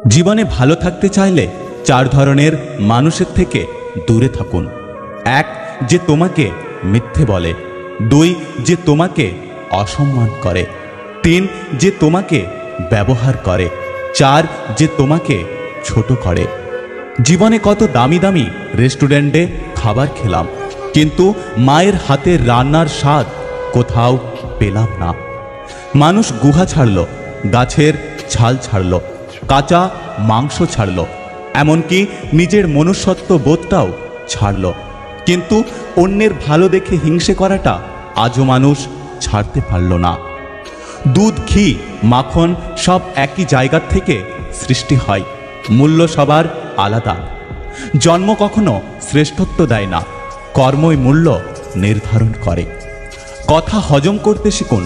জীবনে ভালো থাকতে চাইলে 4 ধরনের মানুষের থেকে দূরে থাকুন। 1, যে তোমাকে মিথ্যে বলে। 2, যে তোমাকে অসম্মান করে। 3, যে তোমাকে ব্যবহার করে। 4, যে তোমাকে ছোট করে। জীবনে কত দামি দামি রেস্টুরেন্টে খাবার খেলাম, কিন্তু মায়ের হাতের রান্নার স্বাদ কোথাও পেলাম না। মানুষ গুহা ছাড়ল, গাছের ছাল ছাড়ল, কাঁচা মাংস ছাড়ল, এমনকি নিজের মনুষ্যত্ব বোধটাও ছাড়ল, কিন্তু অন্যের ভালো দেখে হিংসে করাটা আজও মানুষ ছাড়তে পারল না। দুধ, ঘি, মাখন সব একই জায়গা থেকে সৃষ্টি হয়, মূল্য সবার আলাদা। জন্ম কখনো শ্রেষ্ঠত্ব দেয় না, কর্মই মূল্য নির্ধারণ করে। কথা হজম করতে শিখুন,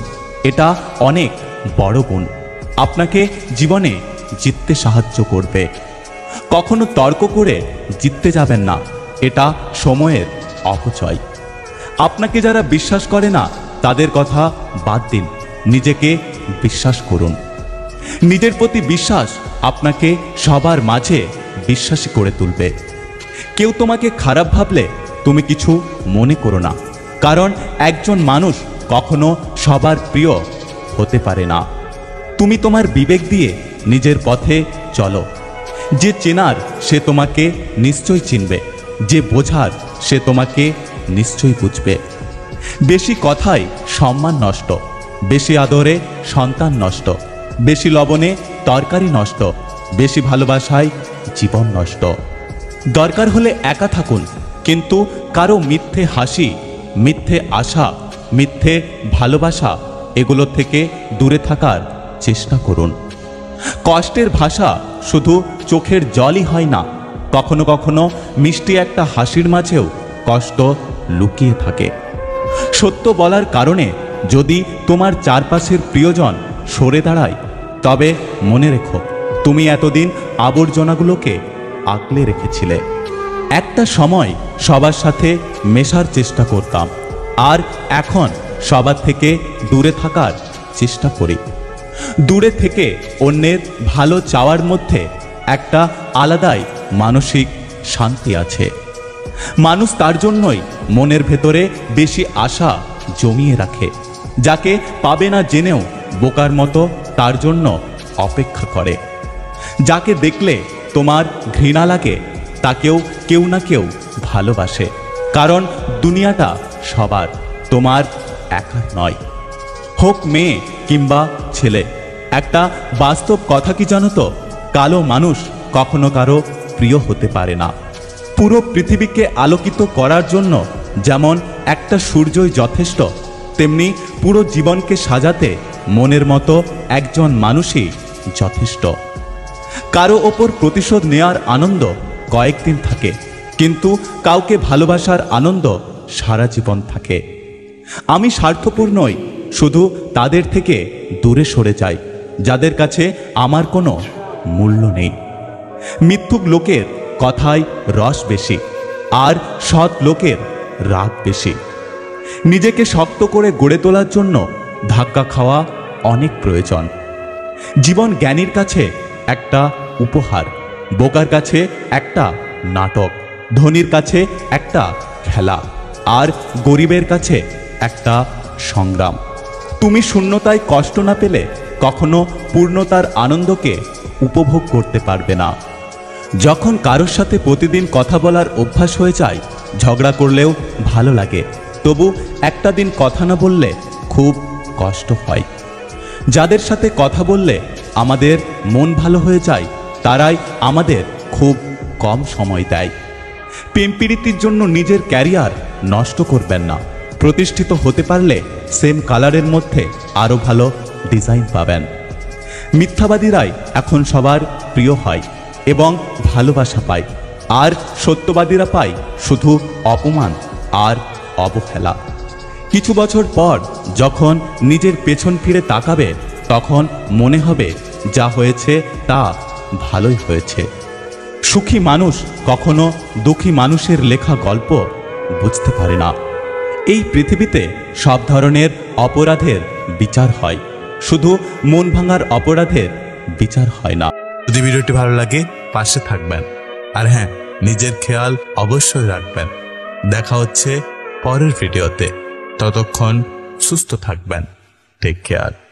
এটা অনেক বড় গুণ, আপনাকে জীবনে জিততে সাহায্য করবে। কখনো তর্ক করে জিততে যাবেন না, এটা সময়ের অপচয়। আপনাকে যারা বিশ্বাস করে না তাদের কথা বাদ দিন, নিজেকে বিশ্বাস করুন। নিজের প্রতি বিশ্বাস আপনাকে সবার মাঝে বিশ্বাসী করে তুলবে। কেউ তোমাকে খারাপ ভাবলে তুমি কিছু মনে করো না, কারণ একজন মানুষ কখনো সবার প্রিয় হতে পারে না। তুমি তোমার বিবেক দিয়ে নিজের পথে চলো। যে চেনার সে তোমাকে নিশ্চয় চিনবে, যে বোঝার সে তোমাকে নিশ্চয়ই বুঝবে। বেশি কথায় সম্মান নষ্ট, বেশি আদরে সন্তান নষ্ট, বেশি লবণে তরকারি নষ্ট, বেশি ভালোবাসায় জীবন নষ্ট। দরকার হলে একা থাকুন, কিন্তু কারো মিথ্যে হাসি, মিথ্যে আশা, মিথ্যে ভালোবাসা এগুলো থেকে দূরে থাকার চেষ্টা করুন। কষ্টের ভাষা শুধু চোখের জলই হয় না, কখনো কখনো মিষ্টি একটা হাসির মাঝেও কষ্ট লুকিয়ে থাকে। সত্য বলার কারণে যদি তোমার চারপাশের প্রিয়জন সরে দাঁড়ায়, তবে মনে রেখো তুমি এতদিন আবর্জনাগুলোকে আগলে রেখেছিলে। একটা সময় সবার সাথে মেশার চেষ্টা করতাম, আর এখন সবার থেকে দূরে থাকার চেষ্টা করি। দূরে থেকে অন্যের ভালো চাওয়ার মধ্যে একটা আলাদাই মানসিক শান্তি আছে। মানুষ তার জন্যই মনের ভেতরে বেশি আশা জমিয়ে রাখে, যাকে পাবে না জেনেও বোকার মতো তার জন্য অপেক্ষা করে। যাকে দেখলে তোমার ঘৃণা লাগে তাকেও কেউ না কেউ ভালোবাসে, কারণ দুনিয়াটা সবার, তোমার একার নয়। হোক মেয়ে কিংবা ছেলে, একটা বাস্তব কথা কি জানো তো, কালো মানুষ কখনো কারো প্রিয় হতে পারে না। পুরো পৃথিবীকে আলোকিত করার জন্য যেমন একটা সূর্যই যথেষ্ট, তেমনি পুরো জীবনকে সাজাতে মনের মতো একজন মানুষই যথেষ্ট। কারো ওপর প্রতিশোধ নেওয়ার আনন্দ কয়েকদিন থাকে, কিন্তু কাউকে ভালোবাসার আনন্দ সারা জীবন থাকে। আমি স্বার্থপর নই, শুধু তাদের থেকে দূরে সরে যাই যাদের কাছে আমার কোনো মূল্য নেই। মিথ্যুক লোকের কথায় রস বেশি, আর সৎ লোকের রাগ বেশি। নিজেকে শক্ত করে গড়ে তোলার জন্য ধাক্কা খাওয়া অনেক প্রয়োজন। জীবন জ্ঞানীর কাছে একটা উপহার, বোকার কাছে একটা নাটক, ধনীর কাছে একটা খেলা, আর গরিবের কাছে একটা সংগ্রাম। তুমি শূন্যতায় কষ্ট না পেলে কখনো পূর্ণতার আনন্দকে উপভোগ করতে পারবে না। যখন কারোর সাথে প্রতিদিন কথা বলার অভ্যাস হয়ে যায়, ঝগড়া করলেও ভালো লাগে, তবু একটা দিন কথা না বললে খুব কষ্ট হয়। যাদের সাথে কথা বললে আমাদের মন ভালো হয়ে যায়, তারাই আমাদের খুব কম সময় দেয়। প্রেম প্রীতির জন্য নিজের ক্যারিয়ার নষ্ট করবেন না। প্রতিষ্ঠিত হতে পারলে সেম কালারের মধ্যে আরও ভালো ডিজাইন পাবেন। মিথ্যাবাদীরাই এখন সবার প্রিয় হয় এবং ভালোবাসা পায়, আর সত্যবাদীরা পায় শুধু অপমান আর অবহেলা। কিছু বছর পর যখন নিজের পেছন ফিরে তাকাবে, তখন মনে হবে যা হয়েছে তা ভালোই হয়েছে। সুখী মানুষ কখনো দুঃখী মানুষের লেখা গল্প বুঝতে পারে না। এই পৃথিবীতে সব ধরনের অপরাধের বিচার হয়, শুধু মন ভাঙার অপরাধের বিচার হয় না। যদি ভিডিওটি ভালো লাগে পাশে থাকবেন, আর হ্যাঁ, নিজের খেয়াল অবশ্যই রাখবেন। দেখা হচ্ছে পরের ভিডিওতে, ততক্ষণ সুস্থ থাকবেন। Take care.